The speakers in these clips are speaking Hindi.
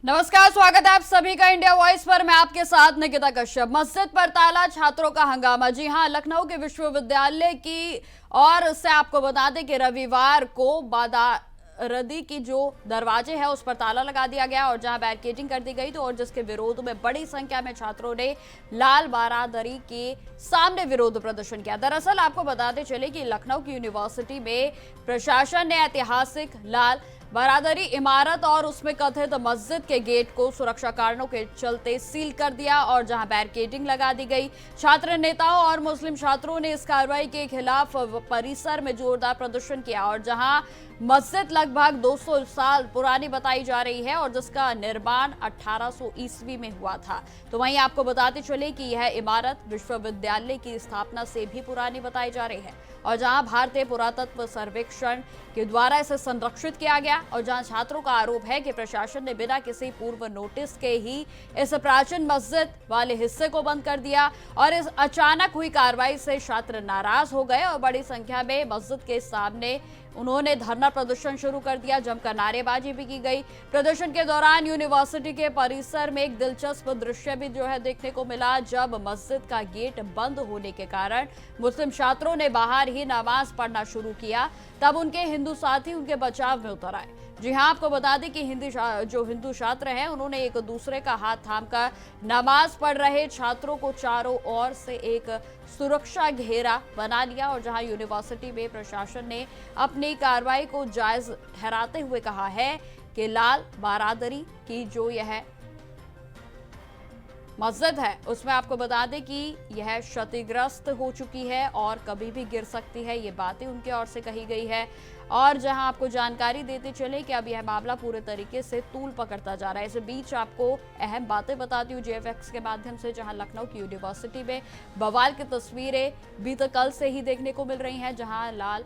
नमस्कार, स्वागत है आप सभी का इंडिया वॉइस पर। मैं आपके साथ निकिता कश्यप। मस्जिद पर ताला, छात्रों का हंगामा। जी हां, लखनऊ के विश्वविद्यालय की और से आपको बता दें कि रविवार को बादारदी की जो दरवाजे है उस पर ताला लगा दिया गया और जहां बैरिकेडिंग कर दी गई, तो और जिसके विरोध में बड़ी संख्या में छात्रों ने लाल बारादरी के सामने विरोध प्रदर्शन किया। दरअसल आपको बताते चले कि लखनऊ की यूनिवर्सिटी में प्रशासन ने ऐतिहासिक लाल बारादरी इमारत और उसमें कथित मस्जिद के गेट को सुरक्षा कारणों के चलते सील कर दिया और जहां बैरिकेडिंग लगा दी गई। छात्र नेताओं और मुस्लिम छात्रों ने इस कार्रवाई के खिलाफ परिसर में जोरदार प्रदर्शन किया और जहां मस्जिद लगभग 200 साल पुरानी बताई जा रही है और जिसका निर्माण 1800 ईस्वी में हुआ था। तो वहीं आपको बताते चले कि यह इमारत विश्वविद्यालय की स्थापना से भी पुरानी बताई जा रही है और जहां भारतीय पुरातत्व सर्वेक्षण के द्वारा इसे संरक्षित किया गया और जहां छात्रों का आरोप है कि प्रशासन ने बिना किसी पूर्व नोटिस के ही इस प्राचीन मस्जिद वाले हिस्से को बंद कर दिया और इस अचानक हुई कार्रवाई से छात्र नाराज हो गए और बड़ी संख्या में मस्जिद के सामने उन्होंने धरना प्रदर्शन शुरू कर दिया। जमकर नारेबाजी भी की गई। प्रदर्शन के दौरान यूनिवर्सिटी के परिसर में एक दिलचस्प दृश्य भी जो है देखने को मिला, जब मस्जिद का गेट बंद होने के कारण मुस्लिम छात्रों ने बाहर ही नमाज पढ़ना शुरू किया। तब उनके हिंदू साथी उनके बचाव में उतर आए। जी हां, आपको बता दें कि हिंदू छात्र हैं उन्होंने एक दूसरे का हाथ थामकर नमाज पढ़ रहे छात्रों को चारों ओर से एक सुरक्षा घेरा बना लिया और जहां यूनिवर्सिटी में प्रशासन ने अपनी कार्रवाई को जायज ठहराते हुए कहा है कि लाल बारादरी की जो यह मस्जिद है उसमें आपको बता दें कि यह क्षतिग्रस्त हो चुकी है और कभी भी गिर सकती है, ये बातें उनके ओर से कही गई है। और जहां आपको जानकारी देते चले कि अब यह मामला पूरे तरीके से तूल पकड़ता जा रहा है। इस बीच आपको अहम बातें बताती हूँ जेएफएक्स के माध्यम से, जहां लखनऊ की यूनिवर्सिटी में बवाल की तस्वीरें बीते कल से ही देखने को मिल रही हैं, जहां लाल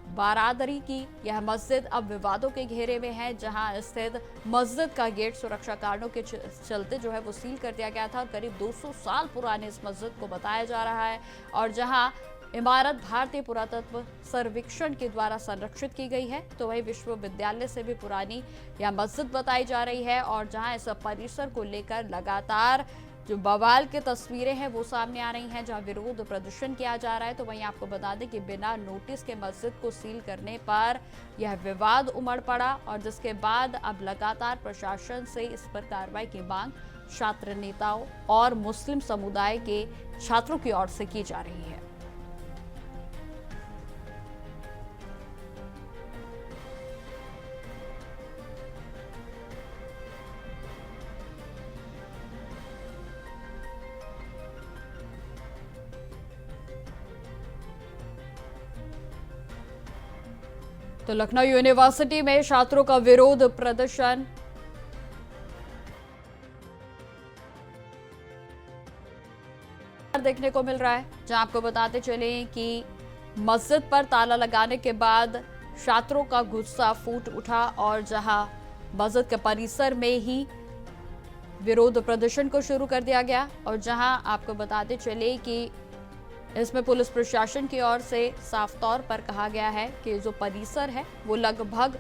बारादरी की यह मस्जिद अब विवादों के घेरे में है, जहां स्थित मस्जिद का गेट सुरक्षा कारणों के चलते जो है वो सील कर दिया गया था और करीब 200 साल पुराने इस मस्जिद को बताया जा रहा है और जहां इमारत भारतीय पुरातत्व सर्वेक्षण के द्वारा संरक्षित की गई है। तो वही विश्वविद्यालय से भी पुरानी यह मस्जिद बताई जा रही है और जहां इस परिसर को लेकर लगातार जो बवाल की तस्वीरें हैं वो सामने आ रही हैं, जहां विरोध प्रदर्शन किया जा रहा है। तो वहीं आपको बता दें कि बिना नोटिस के मस्जिद को सील करने पर यह विवाद उमड़ पड़ा और जिसके बाद अब लगातार प्रशासन से इस पर कार्रवाई की मांग छात्र नेताओं और मुस्लिम समुदाय के छात्रों की ओर से की जा रही है। तो लखनऊ यूनिवर्सिटी में छात्रों का विरोध प्रदर्शन देखने को मिल रहा है, जहां आपको बताते चले कि मस्जिद पर ताला लगाने के बाद छात्रों का गुस्सा फूट उठा और जहां मस्जिद के परिसर में ही विरोध प्रदर्शन को शुरू कर दिया गया और जहां आपको बताते चले कि इसमें पुलिस प्रशासन की ओर से साफ तौर पर कहा गया है कि जो परिसर है वो लगभग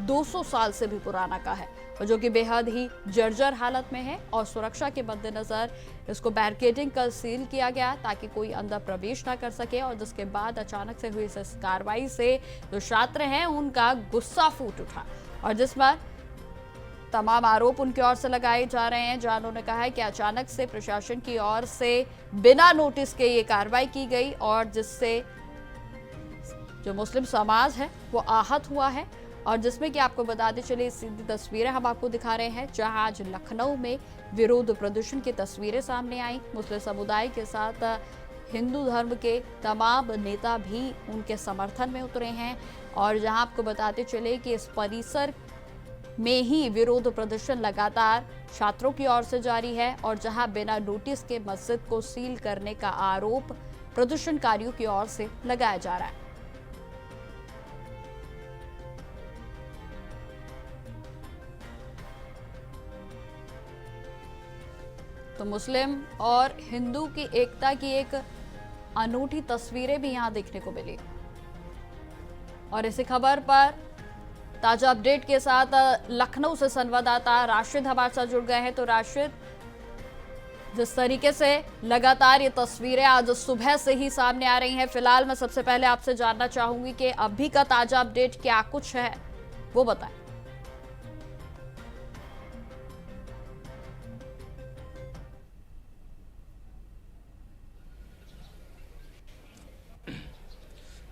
200 साल से भी पुराना का है और जो कि बेहद ही जर्जर हालत में है और सुरक्षा के मद्देनजर इसको बैरिकेडिंग कर सील किया गया ताकि कोई अंदर प्रवेश ना कर सके और जिसके बाद अचानक से हुई इस कार्रवाई से जो छात्र हैं उनका गुस्सा फूट उठा और जिस पर तमाम आरोप उनकी ओर से लगाए जा रहे हैं, जहां उन्होंने कहा है कि अचानक से प्रशासन की ओर से बिना नोटिस के ये कार्रवाई की गई और जिससे जो मुस्लिम समाज है वो आहत हुआ है और जिसमें कि आपको बताते चले सीधी तस्वीरें हम आपको दिखा रहे हैं, जहां आज लखनऊ में विरोध प्रदर्शन की तस्वीरें सामने आई। मुस्लिम समुदाय के साथ हिंदू धर्म के तमाम नेता भी उनके समर्थन में उतरे हैं और जहां आपको बताते चले कि इस परिसर में ही विरोध प्रदर्शन लगातार छात्रों की ओर से जारी है और जहां बिना नोटिस के मस्जिद को सील करने का आरोप प्रदर्शनकारियों की ओर से लगाया जा रहा है। तो मुस्लिम और हिंदू की एकता की एक अनूठी तस्वीरें भी यहां देखने को मिली और इसी खबर पर ताजा अपडेट के साथ लखनऊ से संवाददाता राशिद हमारे साथ जुड़ गए हैं। तो राशिद, जिस तरीके से लगातार ये तस्वीरें आज सुबह से ही सामने आ रही हैं, फिलहाल मैं सबसे पहले आपसे जानना चाहूंगी कि अभी का ताजा अपडेट क्या कुछ है, वो बताएं।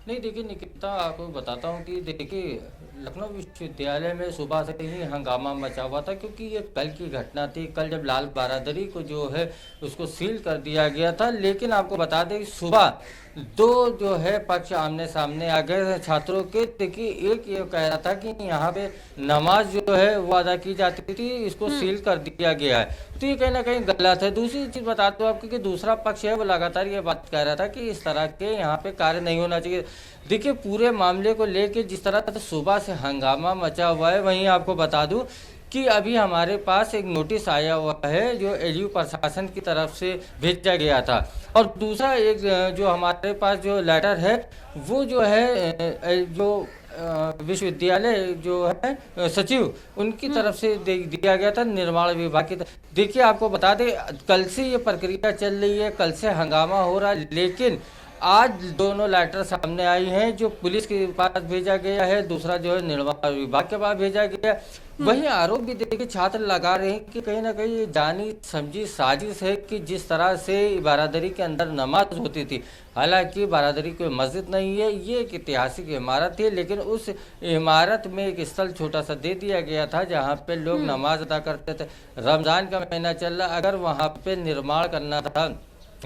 नहीं देखिए निकिता, आपको बताता हूँ कि देखिए लखनऊ विश्वविद्यालय में सुबह से ही हंगामा मचा हुआ था, क्योंकि ये कल की घटना थी। कल जब लाल बारादरी को जो है उसको सील कर दिया गया था, लेकिन आपको बता दें कि सुबह दो जो है पक्ष आमने सामने आ गए छात्रों के। देखिए एक ये कह रहा था कि यहाँ पे नमाज जो है वो अदा की जाती थी, इसको सील कर दिया गया है, तो ये कहीं ना कहीं गलत है। दूसरी चीज़ बताते हो आपको कि दूसरा पक्ष है वो लगातार ये बात कह रहा था कि इस तरह के यहाँ पे कार्य नहीं होना चाहिए। देखिए पूरे मामले को लेके जिस तरह से सुबह से हंगामा मचा हुआ है, वहीं आपको बता दूं कि अभी हमारे पास एक नोटिस आया हुआ है जो एलयू प्रशासन की तरफ से भेजा गया था, और दूसरा एक जो हमारे पास जो लेटर है वो जो है जो विश्वविद्यालय जो है सचिव उनकी तरफ से दिया गया था, निर्माण विभाग की तरफ। देखिए आपको बता दें कल से ये प्रक्रिया चल रही है, कल से हंगामा हो रहा है, लेकिन आज दोनों लेटर सामने आई हैं, जो पुलिस के पास भेजा गया है, दूसरा जो है निर्माण विभाग के पास भेजा गया है। वही आरोप भी देखिए छात्र लगा रहे हैं कि कहीं ना कहीं ये जानी समझी साजिश है कि जिस तरह से बारादरी के अंदर नमाज होती थी, हालांकि बारादरी कोई मस्जिद नहीं है, ये एक ऐतिहासिक इमारत है, लेकिन उस इमारत में एक स्थल छोटा सा दे दिया गया था जहाँ पे लोग नमाज अदा करते थे। रमजान का महीना चल रहा, अगर वहाँ पे निर्माण करना था,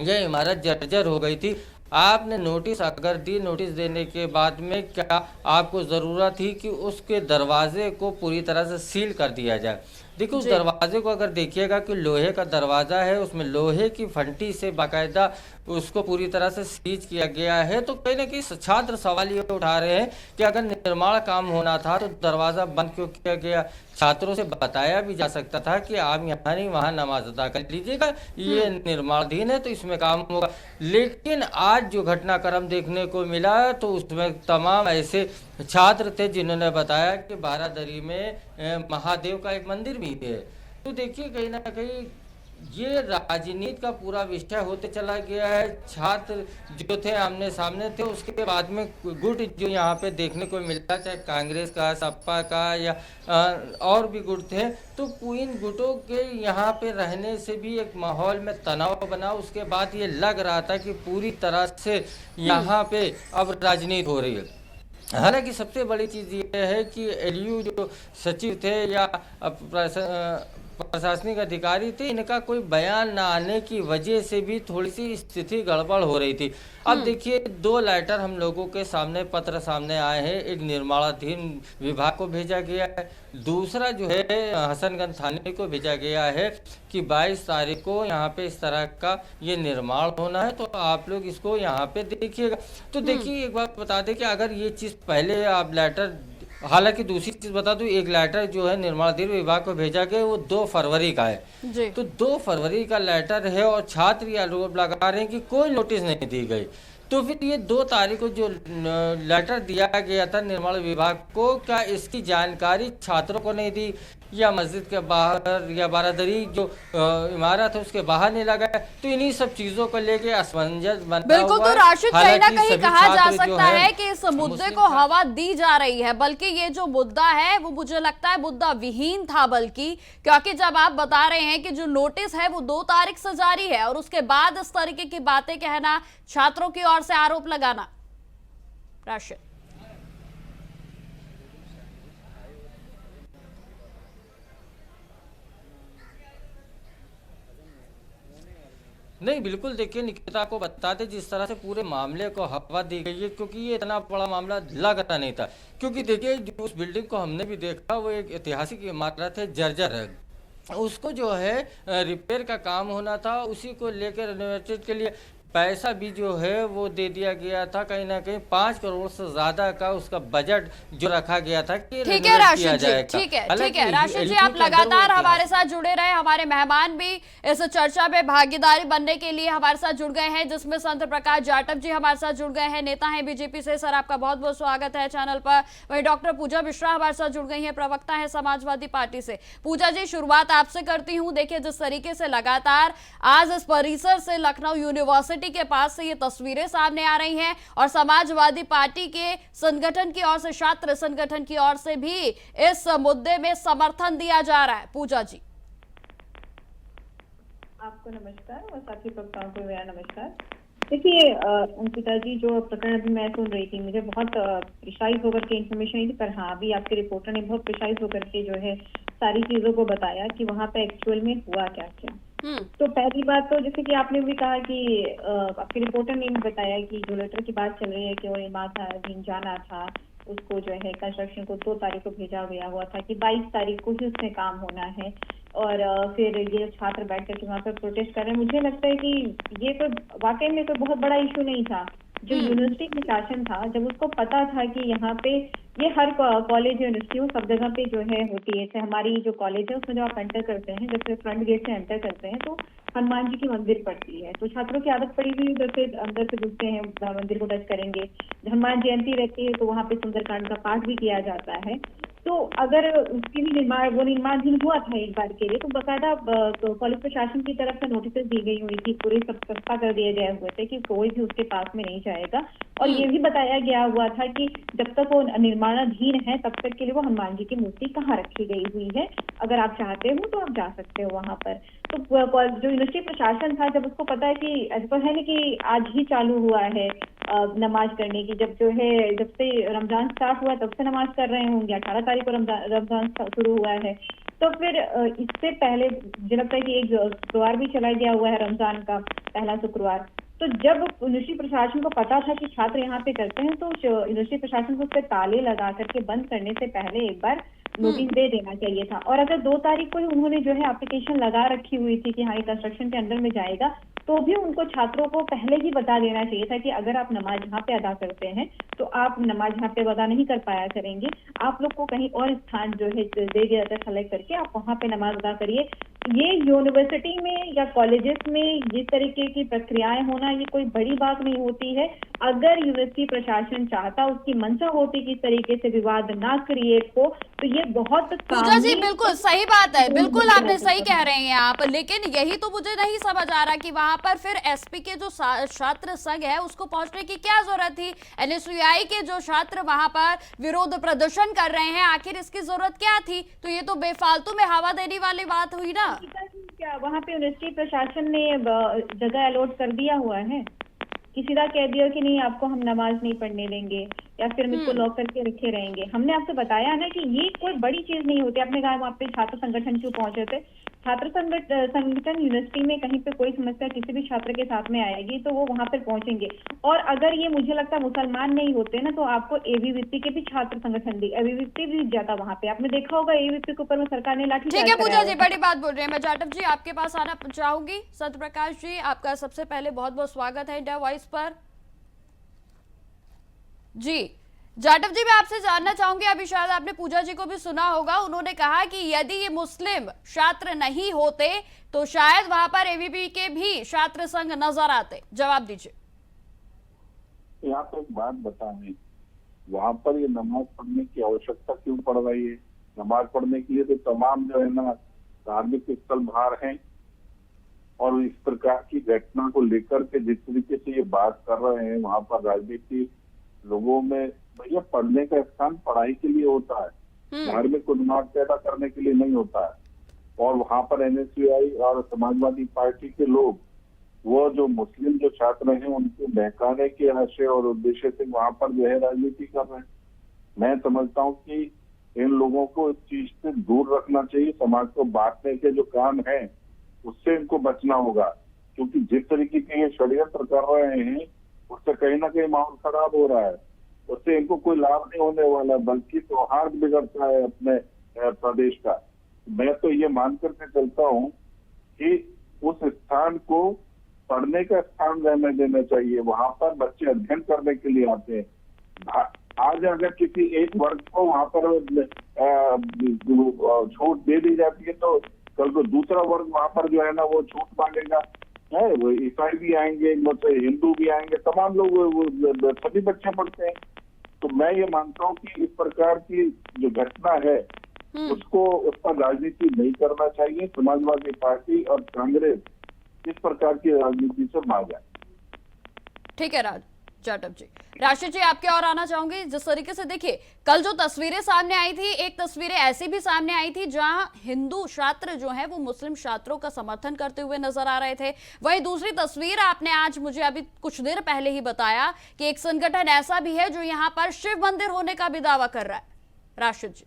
यह इमारत जर्जर हो गई थी। आपने नोटिस अगर दी, नोटिस देने के बाद में क्या आपको ज़रूरत थी कि उसके दरवाजे को पूरी तरह से सील कर दिया जाए? देखिए उस दरवाजे को अगर देखिएगा कि लोहे का दरवाज़ा है, उसमें लोहे की फंटी से बाकायदा उसको पूरी तरह से सीज किया गया है, तो कहीं ना कहीं छात्र सवाल ये उठा रहे हैं कि अगर निर्माण काम होना था तो दरवाज़ा बंद क्यों किया गया? छात्रों से बताया भी जा सकता था कि आप यहाँ नहीं वहाँ नमाज अदा कर लीजिएगा, ये निर्माणाधीन है तो इसमें काम होगा। लेकिन आज जो घटनाक्रम देखने को मिला तो उसमें तमाम ऐसे छात्र थे जिन्होंने बताया कि बारादरी में महादेव का एक मंदिर भी है। तो देखिए कहीं ना कहीं ये राजनीति का पूरा विषय होते चला गया है। छात्र जो थे आमने सामने थे, उसके बाद में गुट जो यहाँ पे देखने को मिलता, चाहे कांग्रेस का, सपा का या और भी गुट थे, तो इन गुटों के यहाँ पे रहने से भी एक माहौल में तनाव बना। उसके बाद ये लग रहा था कि पूरी तरह से यहाँ पे अब राजनीति हो रही है। हालांकि सबसे बड़ी चीज़ ये है कि एलयू जो सचिव थे या प्रशासनिक अधिकारी थे, इनका कोई बयान ना आने की वजह से भी थोड़ी सी स्थिति गड़बड़ हो रही थी। अब देखिए दो लेटर हम लोगों के सामने पत्र सामने आए हैं, एक निर्माणाधीन विभाग को भेजा गया है, दूसरा जो है हसनगंज थाने को भेजा गया है कि 22 तारीख को यहाँ पे इस तरह का ये निर्माण होना है, तो आप लोग इसको यहाँ पे देखिएगा। तो देखिए एक बात बता दें कि अगर ये चीज़ पहले आप लेटर, हालांकि दूसरी चीज बता दूं, एक लेटर जो है निर्माणाधीन विभाग को भेजा गया वो 2 फरवरी का है जी। तो 2 फरवरी का लेटर है और छात्र ये आरोप लगा रहे हैं कि कोई नोटिस नहीं दी गई। तो फिर ये 2 तारीख को जो लेटर दिया गया था निर्माण विभाग को, क्या इसकी जानकारी छात्रों को नहीं दी या मस्जिद के बाहर या बारादरी जो इमारत है उसके बाहर नहीं लगा? तो इन्हीं सब चीजों को लेके असमंजस बना। बिल्कुल, तो राशिद कहीं ना कहीं कहा जा सकता है कि इस मुद्दे को हवा दी जा रही है, बल्कि ये जो मुद्दा है वो मुझे लगता है मुद्दा विहीन था, बल्कि क्योंकि जब आप बता रहे हैं कि जो नोटिस है वो 2 तारीख से जारी है और उसके बाद इस तरीके की बातें कहना, छात्रों की ओर से आरोप लगाना। राशिद, नहीं बिल्कुल, देखिए निकिता को बताते जिस तरह से पूरे मामले को हवा दी गई है, क्योंकि ये इतना बड़ा मामला लग रहा नहीं था। क्योंकि देखिए जो उस बिल्डिंग को हमने भी देखा वो एक ऐतिहासिक इमारत है, जर्जर है, उसको जो है रिपेयर का काम होना था, उसी को लेकर रेनोवेटेड के लिए पैसा भी जो है वो दे दिया गया था, कहीं ना कहीं 5 करोड़ से ज्यादा का उसका बजट जो रखा गया था कि ठीक है रेनोवेट किया राशिद जी, जाएगा। ठीक है हालांकि राशिद जी, एलपी आप के अंदर वो लगातार इतिहास हमारे साथ जुड़े रहे, हमारे मेहमान भी इस चर्चा में भागीदारी बनने के लिए हमारे साथ जुड़ गए हैं, जिसमें संत प्रकाश जाटव जी हमारे साथ जुड़ गए हैं, नेता हैं बीजेपी से। सर, आपका बहुत बहुत स्वागत है चैनल पर। वहीं डॉक्टर पूजा मिश्रा हमारे साथ जुड़ गई हैं, प्रवक्ता है समाजवादी पार्टी से। पूजा जी, शुरुआत आपसे करती हूँ। देखिए, जिस तरीके से लगातार आज इस परिसर से लखनऊ यूनिवर्सिटी के पास से ये तस्वीरें सामने आ रही हैं और समाजवादी पार्टी के संगठन की ओर से, छात्र संगठन की ओर से भी इस मुद्दे में समर्थन दिया जा रहा है। पूजा जी, आपको नमस्कार और साथी वक्ताओं को मेरा नमस्कार। देखिए अंकिता जी, जो प्रकरण अभी मैं सुन रही थी, मुझे बहुत प्रिसाइज होकर के इन्फॉर्मेशन नहीं थी, पर हाँ, अभी आपके रिपोर्टर ने बहुत प्रिसाइज होकर के जो है सारी चीजों को बताया कि वहाँ पे एक्चुअल में हुआ क्या क्या। तो पहली बात तो जैसे कि आपने भी कहा कि आपके रिपोर्टर ने भी बताया कि जो लेटर की बात चल रही है कि वो निर्माणाधीन जाना था, उसको जो है कंस्ट्रक्शन को 2 तारीख को भेजा गया हुआ था कि 22 तारीख को ही उसमें काम होना है, और फिर ये छात्र बैठ करके वहाँ पर प्रोटेस्ट कर रहे हैं। मुझे लगता है कि ये तो वाकई में कोई बहुत बड़ा इशू नहीं था। जो यूनिवर्सिटी प्रशासन था, जब उसको पता था कि यहाँ पे ये हर कॉलेज यूनिवर्सिटी सब जगह पे जो है होती है, जैसे हमारी जो कॉलेज है उसमें जो आप एंटर करते हैं, जैसे फ्रंट गेट से एंटर करते हैं तो हनुमान जी की मंदिर पड़ती है, तो छात्रों की आदत पड़ी हुई उधर से अंदर से घुसते हैं, मंदिर को टच करेंगे। हनुमान जयंती रहती है तो वहाँ पे सुंदरकांड का पाठ भी किया जाता है। तो अगर उसकी भी निर्माणाधीन हुआ था एक बार के लिए, तो बाकायदा कॉलेज प्रशासन की तरफ से नोटिस दी गई हुई थी, पूरे सब सस्ता कर दिए गए हुए थे कि कोई भी उसके पास में नहीं जाएगा, और ये भी बताया गया हुआ था कि जब तक वो निर्माणाधीन है तब तक के लिए वो हनुमान जी की मूर्ति कहाँ रखी गई हुई है, अगर आप चाहते हो तो आप जा सकते हो वहां पर। तो जो यूनिवर्सिटी प्रशासन था, जब उसको पता है कि ऐसा है ना कि आज ही चालू हुआ है नमाज करने की, जब से रमजान स्टार्ट हुआ तब से नमाज कर रहे होंगे, 18 तारीख को रमजान शुरू हुआ है, तो फिर इससे पहले मुझे लगता है कि एक शुक्रवार भी चला गया हुआ है, रमजान का पहला शुक्रवार। तो जब यूनिवर्सिटी प्रशासन को पता था कि छात्र यहाँ पे करते हैं, तो यूनिवर्सिटी प्रशासन को उस पर ताले लगा करके बंद करने से पहले एक बार नोटिस दे देना चाहिए था। और अगर 2 तारीख को ही उन्होंने जो है एप्लीकेशन लगा रखी हुई थी कि हाँ, ये कंस्ट्रक्शन के अंदर में जाएगा, तो भी उनको छात्रों को पहले ही बता देना चाहिए था कि अगर आप नमाज यहाँ पे अदा करते हैं तो आप नमाज यहाँ पे अदा नहीं कर पाया करेंगे, आप लोग को कहीं और स्थान जो है दे दिया जाता है सेलेक्ट करके, आप वहाँ पे नमाज अदा करिए। ये यूनिवर्सिटी में या कॉलेजेस में जिस तरीके की प्रक्रियाएं होना, ये कोई बड़ी बात नहीं होती है। अगर यूनिवर्सिटी प्रशासन चाहता, उसकी मंशा होती कि इस तरीके से विवाद ना क्रिएट हो, तो ये बहुत पूजा जी, बिल्कुल सही बात है, बिल्कुल आपने सही कह रहे हैं आप, लेकिन यही तो मुझे नहीं समझ आ रहा कि वहां पर फिर एसपी के जो छात्र संघ है उसको पहुंचने की क्या जरूरत थी। एनएसयूआई के जो छात्र वहां पर विरोध प्रदर्शन कर रहे हैं, आखिर इसकी जरूरत क्या थी? तो ये तो बेफालतू में हवा देने वाली बात हुई ना। क्या वहाँ पे यूनिवर्सिटी प्रशासन ने जगह अलॉट कर दिया हुआ है कि सीधा कह दिया कि नहीं, आपको हम नमाज नहीं पढ़ने देंगे या फिर हम इसको लॉक करके रखे रहेंगे? हमने आपसे बताया ना कि ये कोई बड़ी चीज नहीं होती। आपने कहा वहाँ पे छात्र संगठन क्यों पहुंचे थे? छात्र संगठन यूनिवर्सिटी में कहीं पे कोई समस्या किसी भी छात्र के साथ में आएगी तो वो वहां पर पहुंचेंगे। और अगर ये मुझे लगता है मुसलमान नहीं होते ना, तो आपको एबीवीपी के भी छात्र संगठन एबीवीपी भी जाता वहां पे। आपने देखा होगा एबीवीपी के ऊपर में सरकार ने लाठी। ठीक है पूजा जी, बड़ी बात बोल रहे हैं। मैं जाटव जी आपके पास आना चाहूंगी। सत्य प्रकाश जी, आपका सबसे पहले बहुत बहुत स्वागत है इंडिया वॉइस पर। जी जाटव जी, मैं आपसे जानना चाहूंगी, अभी शायद आपने पूजा जी को भी सुना होगा, उन्होंने कहा कि यदि ये मुस्लिम छात्र नहीं होते तो शायद वहां पर एबीवीपी के भी छात्र संघ नजर आते। जवाब दीजिए। यहाँ पे एक बात बताएं, वहां पर ये नमाज पढ़ने की आवश्यकता क्यों पड़ रही है? नमाज पढ़ने के लिए तो तमाम जो है ना धार्मिक स्थल बाहर हैं, और इस प्रकार की घटना को लेकर के जिस तरीके से ये बात कर रहे हैं, वहां पर राजनीति लोगों में, भैया पढ़ने का स्थान पढ़ाई के लिए होता है, धार्मिक उन्माद पैदा करने के लिए नहीं होता है। और वहां पर एनएसयूआई और समाजवादी पार्टी के लोग, वो जो मुस्लिम जो छात्र हैं उनको बहकाने के आशय और उद्देश्य से वहां पर जो है राजनीति कर रहे हैं। मैं समझता हूँ कि इन लोगों को इस चीज से दूर रखना चाहिए। समाज को बांटने के जो काम है उससे इनको बचना होगा, क्योंकि जिस तरीके के ये षड्यंत्र कर रहे हैं उससे कहीं ना कहीं माहौल खराब हो रहा है। उससे इनको कोई लाभ नहीं होने वाला, बल्कि सौहार्द बिगड़ता है अपने प्रदेश का। मैं तो ये मान करके चलता हूँ कि उस स्थान को पढ़ने का स्थान रहने देना चाहिए। वहां पर बच्चे अध्ययन करने के लिए आते हैं। आज अगर किसी एक वर्ग को वहां पर छूट दे दी जाती है तो कल को दूसरा वर्ग वहां पर जो है ना वो छूट मांगेगा है। वो ईसाई भी आएंगे, मतलब हिंदू भी आएंगे, तमाम लोग सभी बच्चे पढ़ते हैं। तो मैं ये मानता हूँ कि इस प्रकार की जो घटना है उसको उस पर राजनीति नहीं करना चाहिए। समाजवादी पार्टी और कांग्रेस इस प्रकार की राजनीति से भाग जाए। ठीक है जाटव जी। राशिद जी, आपके और आना चाहूंगी। जिस तरीके से देखिए कल जो तस्वीरें सामने आई थी, एक तस्वीरें ऐसी भी सामने आई थी जहां हिंदू छात्र जो है वो मुस्लिम छात्रों का समर्थन करते हुए नजर आ रहे थे। वहीं दूसरी तस्वीर आपने आज मुझे अभी कुछ देर पहले ही बताया कि एक संगठन ऐसा भी है जो यहाँ पर शिव मंदिर होने का भी दावा कर रहा है। राशिद जी।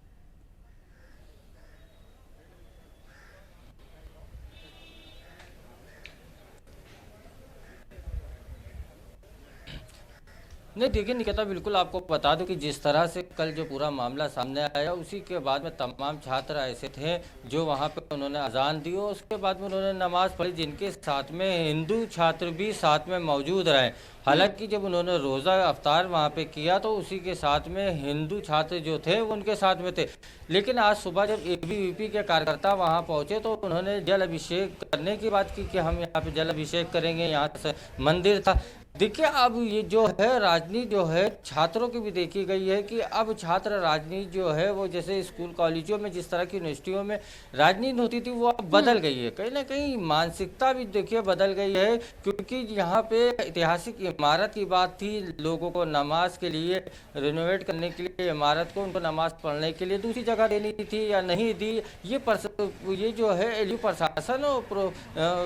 नहीं देखिए निकिता, बिल्कुल आपको बता दूं कि जिस तरह से कल जो पूरा मामला सामने आया उसी के बाद में तमाम छात्र ऐसे थे जो वहां पे उन्होंने अजान दी और उसके बाद में उन्होंने नमाज पढ़ी, जिनके साथ में हिंदू छात्र भी साथ में मौजूद रहे। हालांकि जब उन्होंने रोज़ा अफ्तार वहाँ पे किया तो उसी के साथ में हिंदू छात्र जो थे वो उनके साथ में थे। लेकिन आज सुबह जब एबीवीपी के कार्यकर्ता वहाँ पहुँचे तो उन्होंने जल अभिषेक करने की बात की कि हम यहाँ पे जल अभिषेक करेंगे, यहाँ से मंदिर था। देखिए अब ये जो है राजनीति जो है छात्रों की भी देखी गई है कि अब छात्र राजनीति जो है वो जैसे स्कूल कॉलेजों में जिस तरह की यूनिवर्सिटियों में राजनीति होती थी वो अब बदल गई है। कहीं ना कहीं मानसिकता भी देखिए बदल गई है, क्योंकि यहाँ पे ऐतिहासिक इमारत की बात थी, लोगों को नमाज के लिए रिनोवेट करने के लिए इमारत को उनको नमाज पढ़ने के लिए दूसरी जगह देनी थी या नहीं दी, ये जो है एलयू प्रशासन और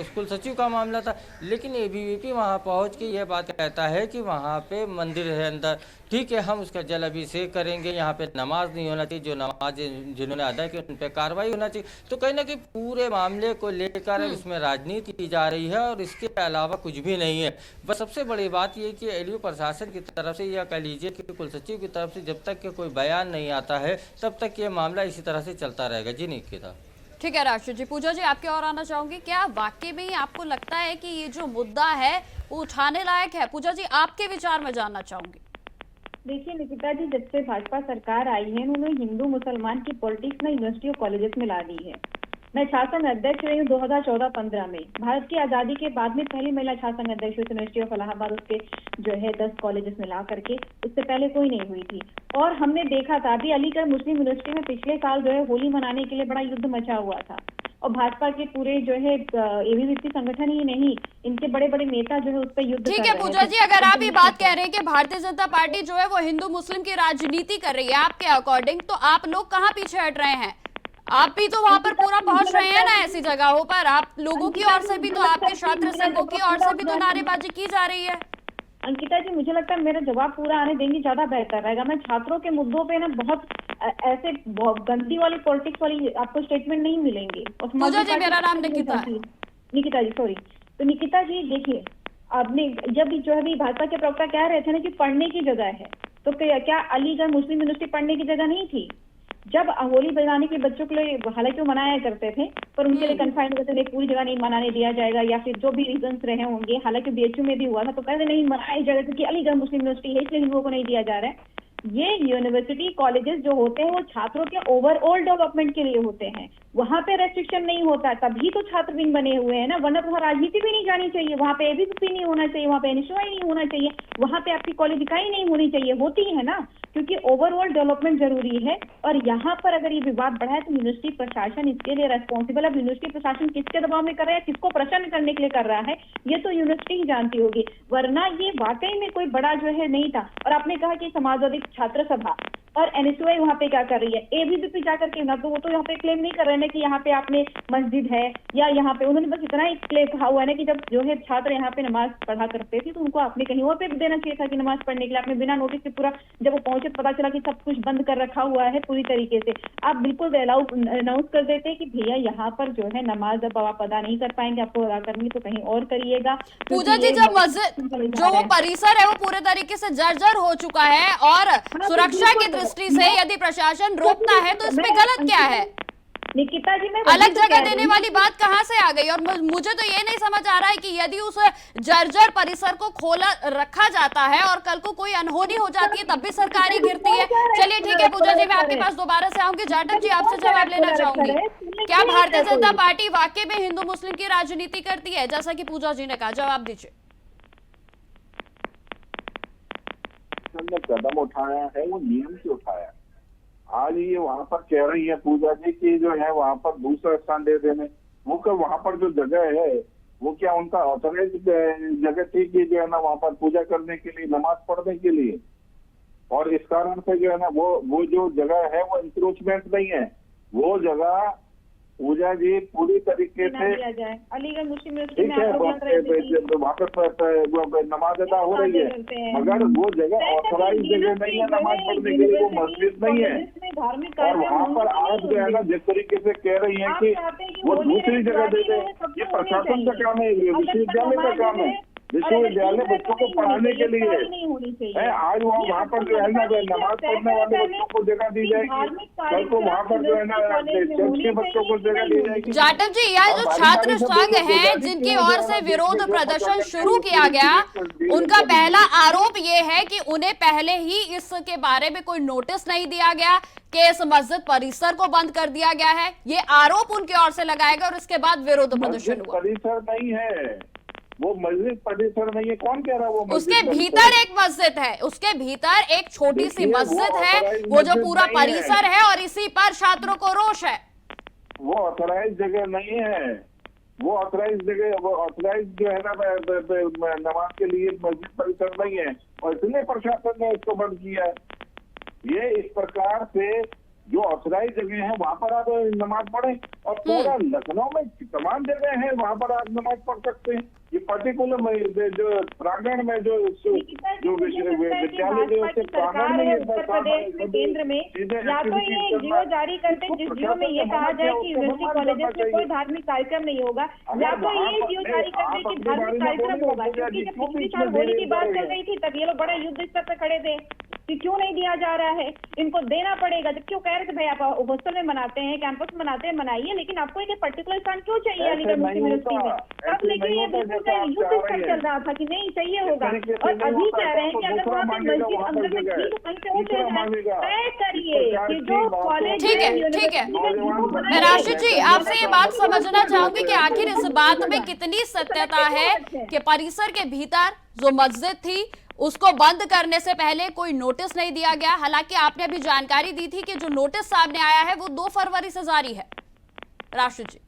स्कूल सचिव का मामला था। लेकिन एबीवीपी वहाँ पहुँच के ये कहता है कि वहाँ पे मंदिर है अंदर, ठीक है हम उसका जल अभिषेक करेंगे, यहाँ पे नमाज नहीं होना चाहिए, जो नमाज जिन्होंने अदा की उन पे कार्रवाई होना चाहिए। तो कहीं ना कहीं पूरे मामले को लेकर इसमें राजनीति की जा रही है और इसके अलावा कुछ भी नहीं है। बस सबसे बड़ी बात ये कि एलयू प्रशासन की तरफ से या कह लीजिए कि कुल सचिव की तरफ से जब तक कि कोई बयान नहीं आता है तब तक ये मामला इसी तरह से चलता रहेगा। जी निकिता। ठीक है राशिद जी। पूजा जी, आपके और आना चाहूंगी। क्या वाकई में आपको लगता है कि ये जो मुद्दा है वो उठाने लायक है? पूजा जी, आपके विचार में जानना चाहूंगी। देखिए निकिता जी, जब से भाजपा सरकार आई है उन्होंने हिंदू मुसलमान की पॉलिटिक्स में यूनिवर्सिटी और कॉलेजेस में ला दी है। मैं छात्र संघ अध्यक्ष रही हूँ 2014-15 में। भारत की आजादी के बाद में पहली महिला छात्र संघ अध्यक्ष हुई यूनिवर्सिटी ऑफ इलाहाबाद, उसके जो है 10 कॉलेजेस में ला करके, उससे पहले कोई नहीं हुई थी। और हमने देखा था अभी अलीगढ़ मुस्लिम यूनिवर्सिटी में पिछले साल जो है होली मनाने के लिए बड़ा युद्ध मचा हुआ था और भाजपा के पूरे जो है एबीवीपी संगठन ही नहीं, इनके बड़े बड़े नेता जो है उस पर युद्ध। ठीक है पूजा जी, अगर आप ये बात कह रहे हैं कि भारतीय जनता पार्टी जो है वो हिंदू मुस्लिम की राजनीति कर रही है आपके अकॉर्डिंग, तो आप लोग कहाँ पीछे हट रहे हैं? आप भी तो वहां पर पूरा पहुंच रहे हैं ना ऐसी जगहों पर। आप लोगों की ओर से भी तो, आपके छात्र संघों की ओर से भी तो नारेबाजी की जा रही है। अंकिता जी, मुझे लगता है मेरा जवाब पूरा आने देंगे ज्यादा बेहतर रहेगा। मैं छात्रों के मुद्दों पे ना बहुत ऐसे गंदी वाली पॉलिटिक्स वाली आपको स्टेटमेंट नहीं मिलेंगे। पूजा जी, मेरा नाम निकिता है। निकिता जी सॉरी। तो निकिता जी देखिए, आपने जब भी जो है भाजपा के प्रवक्ता कह रहे थे ना कि पढ़ने की जगह है, तो क्या अलीगढ़ मुस्लिम यूनिवर्सिटी पढ़ने की जगह नहीं थी? जब होली बजाने के बच्चों के लिए हालांकि वो मनाया करते थे पर उनके लिए कन्फाइंड करते थे, पूरी जगह नहीं मनाने दिया जाएगा या फिर जो भी रीजंस रहे होंगे। हालांकि बीएचयू में भी हुआ था तो कहते नहीं मनाया जाएगा क्योंकि अलीगढ़ मुस्लिम यूनिवर्सिटी है इसलिए हिंदुओं को नहीं दिया जा रहा है। ये यूनिवर्सिटी कॉलेजेस जो होते हैं वो छात्रों के ओवरऑल डेवलपमेंट के लिए होते हैं, वहां पे रेस्ट्रिक्शन नहीं होता, तभी तो छात्र विंग बने हुए हैं ना। वरना तो वहाँ राजनीति भी नहीं जानी चाहिए, वहाँ पे एबीवीपी नहीं होना चाहिए, वहाँ पे एनएसयूआई नहीं होना चाहिए, वहाँ पे आपकी कॉलेज इकाई नहीं होनी चाहिए। होती है ना, क्योंकि ओवरऑल डेवलपमेंट जरूरी है। और यहाँ पर अगर ये विवाद बढ़ा है तो यूनिवर्सिटी प्रशासन इसके लिए रेस्पॉन्सिबल है। यूनिवर्सिटी प्रशासन किसके दबाव में कर रहा है, किसको प्रसन्न करने के लिए कर रहा है, ये तो यूनिवर्सिटी ही जानती होगी। वरना ये वाकई में कोई बड़ा जो है नहीं था। और आपने कहा कि समाजवादी छात्र सभा और एनएसयूआई वहाँ पे क्या कर रही है, एबीवीपी जाकर के ना, तो वो तो यहाँ पे क्लेम नहीं कर रहे हैं कि यहाँ पे आपने मस्जिद है या यहाँ पे, उन्होंने बस इतना ही क्लेम कहा हुआ है कि जब जो है छात्र यहाँ पे नमाज पढ़ा करते थे तो उनको आपने कहीं और पे भी देना चाहिए था कि नमाज पढ़ने के लिए। आपने बिना नोटिस के पूरा, जब वो पहुंचे पता चला कि सब कुछ बंद कर रखा हुआ है पूरी तरीके से, आप बिल्कुल अनाउंस कर देते कि भैया यहाँ पर जो है नमाज अब आप अदा नहीं कर पाएंगे, आपको अदा करनी तो कहीं और करिएगा। पूजा जी, जब मस्जिद जो वो परिसर है वो पूरे तरीके से जर्जर हो चुका है और सुरक्षा की दृष्टि से यदि प्रशासन रोकता है तो इसमें गलत क्या है? निकिता जी, मैं वही अलग तो जगह कह देने रही वाली हूँ। बात कहाँ से आ गई? और मुझे तो ये नहीं समझ आ रहा है कि यदि उस जर्जर परिसर को खोला रखा जाता है और कल को कोई अनहोनी हो जाती है तब भी सरकार ही घिरती है। चलिए ठीक है पूजा जी, मैं आपके पास दोबारा से आऊंगी। जाटव जी, आपसे जवाब लेना चाहूंगी, क्या भारतीय जनता पार्टी वाकई में हिंदू मुस्लिम की राजनीति करती है, जैसा कि पूजा जी ने कहा? जवाब दीजिए। ने कदम उठाया है वो नियम से उठाया। आज ये वहां पर कह रही है पूजा जी कि जो है वहां पर दूसरा स्थान दे देने, वो क्या वहां पर जो जगह है वो क्या उनका ऑथराइज जगह थी कि जो है ना वहां पर पूजा करने के लिए, नमाज पढ़ने के लिए? और इस कारण से जो है ना वो जो जगह है वो इंक्रोचमेंट नहीं है। वो जगह पूजा जी पूरी तरीके से अलीगढ़ मुस्लिम ठीक है, वहाँ पे नमाज अदा हो रही है, मगर वो जगह ऑथराइज जगह नहीं है नमाज पढ़ने के लिए, वो मस्जिद नहीं है। और वहाँ पर आज जो है ना जिस तरीके से कह रही है कि वो दूसरी जगह दे दे, ये प्रशासन का काम है, ये विश्वविद्यालय का काम है। विश्वविद्यालय बच्चों को पढ़ाने के लिए है। आज वहाँ पर जो है ना नमाज पढ़ने वाले बच्चों को जगह दी जाएगी, कल को वहाँ पर जो है ना चर्च के बच्चों को जगह दी जाएगी। जाटव जी, यह जो छात्र संघ है जिनकी ओर से विरोध प्रदर्शन शुरू किया गया, उनका पहला आरोप ये है कि उन्हें पहले ही इसके बारे में कोई नोटिस नहीं दिया गया कि इस मस्जिद परिसर को बंद कर दिया गया है। ये आरोप उनकी ओर से लगाया गया और इसके बाद विरोध प्रदर्शन हुआ। परिसर नहीं है वो, मस्जिद परिसर नहीं है। कौन कह रहा है वो? उसके भीतर एक मस्जिद है, उसके भीतर एक छोटी सी मस्जिद है, वो जो पूरा परिसर है और इसी पर छात्रों को रोष है। वो ऑथराइज जगह नहीं है, वो ऑथराइज जगह, वो ऑथराइज जो है ना नमाज के लिए मस्जिद परिसर नहीं है, और इसलिए प्रशासन ने इसको बंद किया है। ये इस प्रकार से जो ऑथराइज जगह है वहां पर आप नमाज पढ़े, और पूरा लखनऊ में तमाम जगह है वहां पर आप नमाज पढ़ सकते हैं। ये पर्टिकुलर जो प्रांगण में जो विद्यालय जो उसके प्रांगण में उत्तर प्रदेश में केंद्र में या तो ये जियो जारी करते जिस जियो में ये कहा जाए कि यूनिवर्सिटी कॉलेजेस में कोई धार्मिक कार्यक्रम नहीं होगा, या तो ये जियो जारी करते कि धार्मिक कार्यक्रम होगा। क्योंकि जब पिछली साल होली की बात चल रही थी तब ये लोग बड़ा युद्ध स्तर पर खड़े थे कि क्यों नहीं दिया जा रहा है, इनको देना पड़ेगा। जब क्यों कह रहे थे भाई आप हॉस्टल में मनाते हैं, कैंपस में मनाते हैं, मनाइए, लेकिन आपको एक पर्टिकुलर स्थान क्यों चाहिए अलीगढ़ मुस्लिम यूनिवर्सिटी में? तब लेकिन ये बिल्कुल युद्ध स्तर चल रहा था कि नहीं चाहिए होगा, और अभी कह रहे हैं कि अगर वहाँ पे मस्जिद अंदर में तय करिए कि जो कॉलेज। ठीक है। मैं राशिद जी आपसे ये बात समझना चाहूंगी कि आखिर इस बात में कितनी सत्यता है कि परिसर के भीतर जो मस्जिद थी उसको बंद करने से पहले कोई नोटिस नहीं दिया गया। हालांकि आपने अभी जानकारी दी थी कि जो नोटिस सामने आया है वो 2 फरवरी से जारी है। राशिद जी,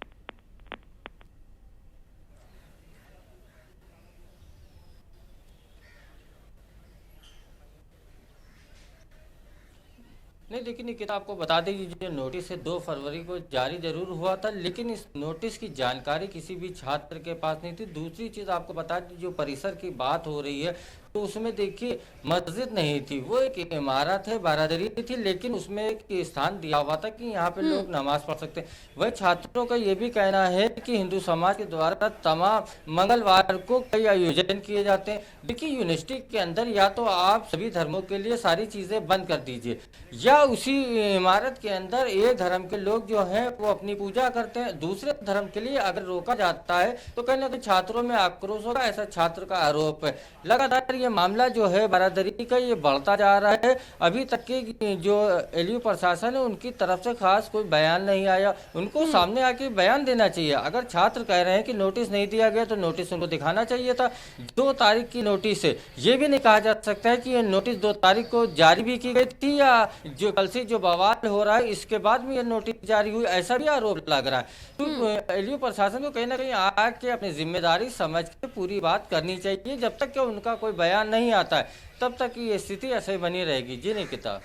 नहीं देखिए निकिता, आपको बता दें कि जो नोटिस है 2 फरवरी को जारी जरूर हुआ था, लेकिन इस नोटिस की जानकारी किसी भी छात्र के पास नहीं थी। दूसरी चीज़ आपको बता दें, जो परिसर की बात हो रही है तो उसमें देखिए मस्जिद नहीं थी, वो एक इमारत है, बारादरी थी, लेकिन उसमें एक स्थान दिया हुआ था कि यहाँ पे लोग नमाज पढ़ सकते हैं। वही छात्रों का ये भी कहना है कि हिंदू समाज के द्वारा तमाम मंगलवार को कई आयोजन किए जाते हैं। देखिए यूनिवर्सिटी के अंदर या तो आप सभी धर्मों के लिए सारी चीज़ें बंद कर दीजिए, या उसी इमारत के अंदर एक धर्म के लोग जो हैं वो अपनी पूजा करते हैं, दूसरे धर्म के लिए अगर रोका जाता है तो कहीं ना कहीं छात्रों में आक्रोश होगा, ऐसा छात्र का आरोप है। लगातार ये मामला जो है बारादरी का ये बढ़ता जा रहा है। अभी तक के जो एलयू प्रशासन है उनकी तरफ से खास कोई बयान नहीं आया, उनको सामने आके बयान देना चाहिए। अगर छात्र कह रहे हैं कि नोटिस नहीं दिया गया तो नोटिस उनको दिखाना चाहिए था। 2 तारीख की नोटिस है, ये भी नहीं कहा जा सकता है कि ये नोटिस 2 तारीख को जारी भी की गई थी, या जो कल से जो बवाल हो रहा है इसके बाद में ये नोटिस जारी हुई, ऐसा भी आरोप लग रहा है। तो एलयू प्रशासन को कहीं ना कहीं आके अपनी जिम्मेदारी समझ के पूरी बात करनी चाहिए। जब तक कि उनका कोई बयान नहीं आता है तब तक ये स्थिति ऐसे बनी रहेगी। जी निकिता।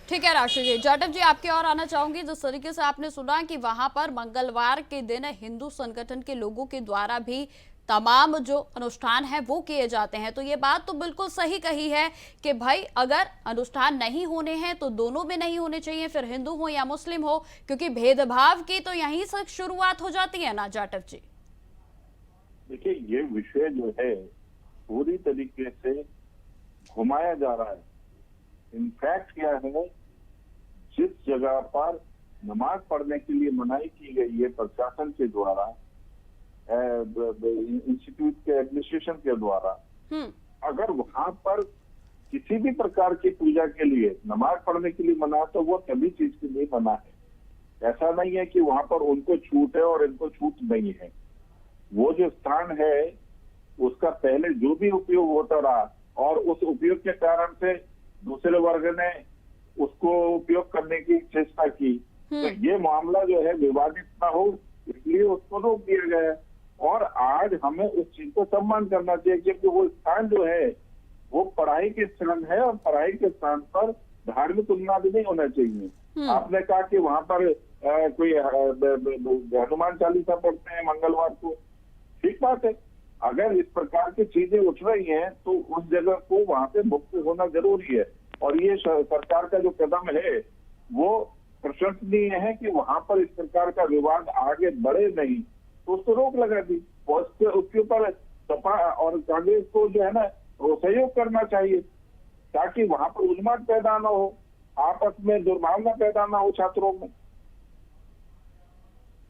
ठीक है राशिद जी। जाटव जी आपके और आना चाहूंगी। जिस तरीके से आपने सुना कि वहां पर मंगलवार के दिन हिंदू संगठन के लोगों के द्वारा भी तमाम जो अनुष्ठान है वो किए जाते हैं, तो ये बात तो बिल्कुल सही कही है कि भाई अगर अनुष्ठान नहीं होने हैं तो दोनों में नहीं होने चाहिए, फिर हिंदू हो या मुस्लिम हो, क्योंकि भेदभाव की तो यहीं से शुरुआत हो जाती है ना जाटव जी। देखिए ये विषय जो है पूरी तरीके से घुमाया जा रहा है। इनफैक्ट क्या है, जिस जगह पर नमाज पढ़ने के लिए मनाही की गई है प्रशासन के द्वारा, इंस्टीट्यूट के एडमिनिस्ट्रेशन के द्वारा, अगर वहां पर किसी भी प्रकार की पूजा के लिए नमाज पढ़ने के लिए मना, तो वो सभी चीज के लिए मना है। ऐसा नहीं है कि वहां पर उनको छूट है और इनको छूट नहीं है। वो जो स्थान है उसका पहले जो भी उपयोग होता रहा और उस उपयोग के कारण से दूसरे वर्ग ने उसको उपयोग करने की चेष्टा की, तो ये मामला जो है विवादित ना हो, इसलिए उसको रोक दिया गया है। और आज हमें उस चीज को सम्मान करना चाहिए, क्योंकि वो स्थान जो है वो पढ़ाई के स्थान है और पढ़ाई के स्थान पर धार्मिक उन्माद नहीं होना चाहिए। आपने कहा कि वहां पर कोई हनुमान चालीसा पढ़ते हैं मंगलवार को, ठीक बात है। अगर इस प्रकार की चीजें उठ रही हैं तो उस जगह को वहां से मुक्त होना जरूरी है। और ये सरकार का जो कदम है वो प्रशंसनीय है कि वहां पर इस प्रकार का विवाद आगे बढ़े नहीं, तो उसको रोक लगा दी। और उसके ऊपर सपा और कांग्रेस को जो है ना वो सहयोग करना चाहिए, ताकि वहां पर उन्माद पैदा न हो, आपस में दुर्भावना पैदा न हो छात्रों में।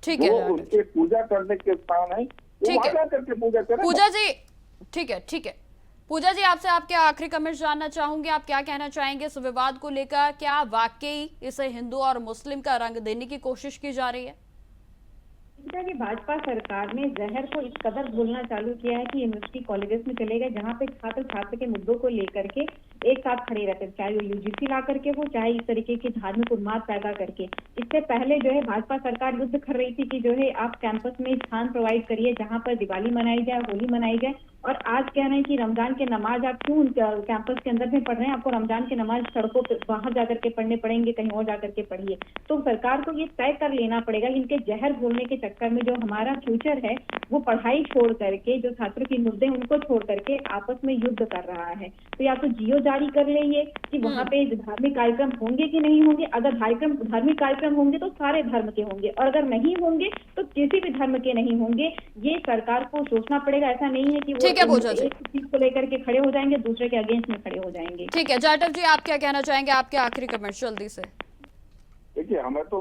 ठीक है, उनके पूजा करने के स्थान है, ठीक है, करके पूजा करें। पूजा जी ठीक है पूजा जी, आपसे आपके आखिरी कमेंट जानना चाहूंगी, आप क्या कहना चाहेंगे इस विवाद को लेकर? क्या वाकई इसे हिंदू और मुस्लिम का रंग देने की कोशिश की जा रही है? कि भाजपा सरकार ने जहर को इस कदर घोलना चालू किया है कि यूनिवर्सिटी कॉलेजेस में चले गए जहां पे छात्र के मुद्दों को लेकर के एक साथ खड़े रहते, चाहे वो यूजीसी ला करके हो, चाहे इस तरीके की धार्मिक उन्माद पैदा करके। इससे पहले जो है भाजपा सरकार युद्ध कर रही थी कि जो है आप कैंपस में स्थान प्रोवाइड करिए जहाँ पर दिवाली मनाई जाए, होली मनाई जाए। और आज कह रहे हैं कि रमजान के नमाज आप क्यों कैंपस के अंदर में पढ़ रहे हैं, आपको रमजान के नमाज सड़कों पर बाहर जाकर के पढ़ने पड़ेंगे, कहीं और जाकर के पढ़िए। तो सरकार को ये तय कर लेना पड़ेगा कि इनके जहर घोलने के चक्कर में जो हमारा फ्यूचर है वो पढ़ाई छोड़ करके, जो छात्रों के मुद्दे उनको छोड़ करके आपस में युद्ध कर रहा है। तो या तो जियो जारी कर लेंगे कि वहाँ पे धार्मिक कार्यक्रम होंगे कि नहीं होंगे। अगर धार्मिक कार्यक्रम होंगे तो सारे धर्म के होंगे, और अगर नहीं होंगे तो किसी भी धर्म के नहीं होंगे। ये सरकार को सोचना पड़ेगा। ऐसा नहीं है कि वो एक चीज को लेकर के खड़े हो जाएंगे, दूसरे के अगेंस्ट में खड़े हो जाएंगे। ठीक है जाटव जी, आप क्या कहना चाहेंगे? आपके आखिरी कमेंट जल्दी से। देखिए, हमें तो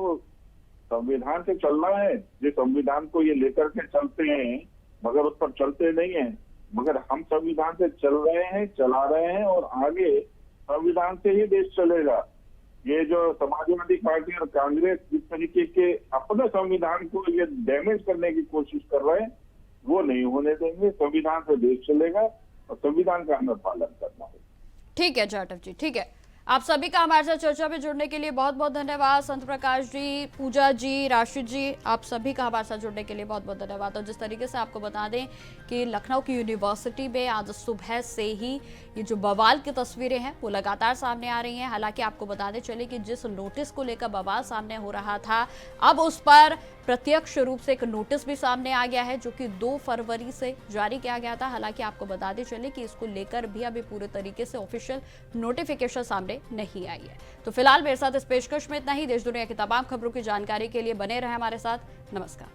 संविधान से चलना है, जो संविधान को ये लेकर के चलते हैं मगर उस पर चलते नहीं है। मगर हम संविधान से चल रहे हैं, चला रहे हैं, और आगे संविधान से ही देश चलेगा। ये जो समाजवादी पार्टी और कांग्रेस जिस तरीके के अपने संविधान को ये डैमेज करने की कोशिश कर रहे हैं, वो नहीं होने देंगे। संविधान से देश चलेगा और संविधान का हमें पालन करना है। ठीक है जाटव जी, ठीक है। आप सभी का हमारे साथ चर्चा में जुड़ने के लिए बहुत बहुत धन्यवाद। संत प्रकाश जी, पूजा जी, राशिद जी, आप सभी का हमारे साथ जुड़ने के लिए बहुत बहुत धन्यवाद। और जिस तरीके से आपको बता दें कि लखनऊ की यूनिवर्सिटी में आज सुबह से ही ये जो बवाल की तस्वीरें हैं वो लगातार सामने आ रही हैं। हालांकि आपको बताते चले कि जिस नोटिस को लेकर बवाल सामने हो रहा था, अब उस पर प्रत्यक्ष रूप से एक नोटिस भी सामने आ गया है जो कि 2 फरवरी से जारी किया गया था। हालांकि आपको बताते चले कि इसको लेकर भी अभी पूरे तरीके से ऑफिशियल नोटिफिकेशन सामने नहीं आई है। तो फिलहाल मेरे साथ इस पेशकश में इतना ही। देश दुनिया की तमाम खबरों की जानकारी के लिए बने रहे हमारे साथ। नमस्कार।